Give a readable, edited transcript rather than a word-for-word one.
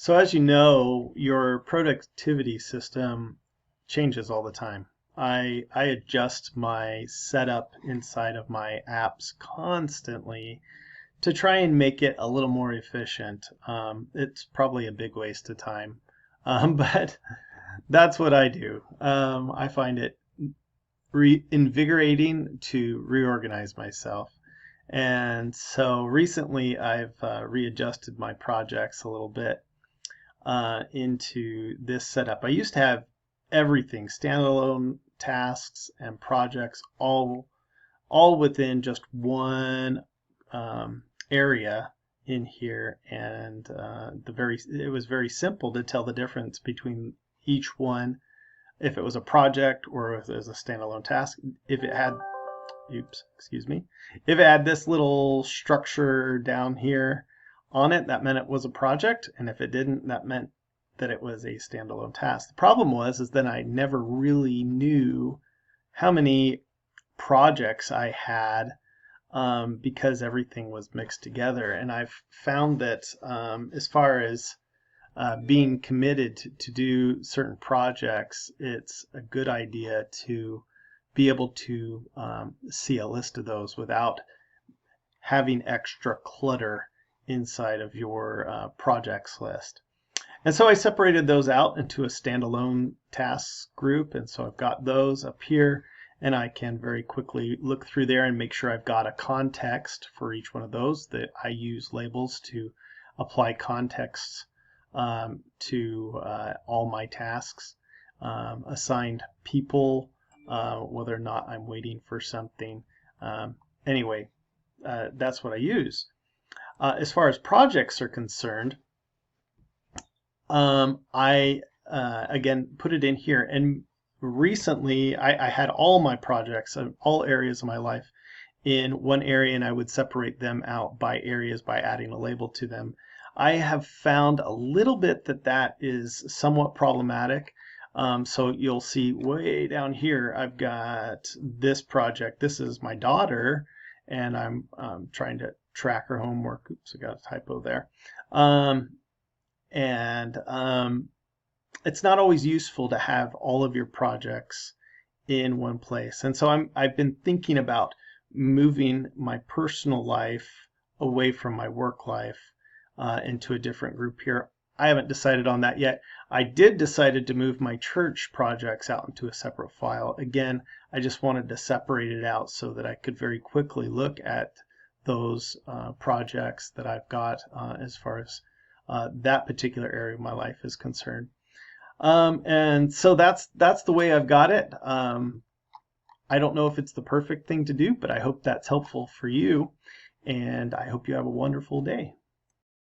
So as you know, your productivity system changes all the time. I adjust my setup inside of my apps constantly to try and make it a little more efficient. It's probably a big waste of time, but that's what I do. I find it invigorating to reorganize myself. And so recently I've readjusted my projects a little bit into this setup. I used to have everything, standalone tasks and projects, all within just one area in here, and it was very simple to tell the difference between each one, if it was a project or if it was a standalone task. If it had, oops, excuse me, if it had this little structure down here on it, that meant it was a project, and if it didn't, that meant that it was a standalone task. The problem is that I never really knew how many projects I had, because everything was mixed together. And I've found that as far as being committed to do certain projects, it's a good idea to be able to see a list of those without having extra clutter inside of your projects list. And so I separated those out into a standalone tasks group, and so I've got those up here, and I can very quickly look through there and make sure I've got a context for each one of those. That I use labels to apply contexts to all my tasks, assigned people, whether or not I'm waiting for something. Anyway, that's what I use. As far as projects are concerned, I again put it in here, and recently I had all my projects of all areas of my life in one area, and I would separate them out by areas by adding a label to them. I have found a little bit that is somewhat problematic. So you'll see way down here I've got this project. This is my daughter, and I'm trying to track her homework. Oops, I got a typo there. And it's not always useful to have all of your projects in one place. And so I've been thinking about moving my personal life away from my work life into a different group here. I haven't decided on that yet. I did decided to move my church projects out into a separate file. Again, I just wanted to separate it out so that I could very quickly look at those projects that I've got as far as that particular area of my life is concerned. And so that's the way I've got it. I don't know if it's the perfect thing to do, but I hope that's helpful for you, and I hope you have a wonderful day.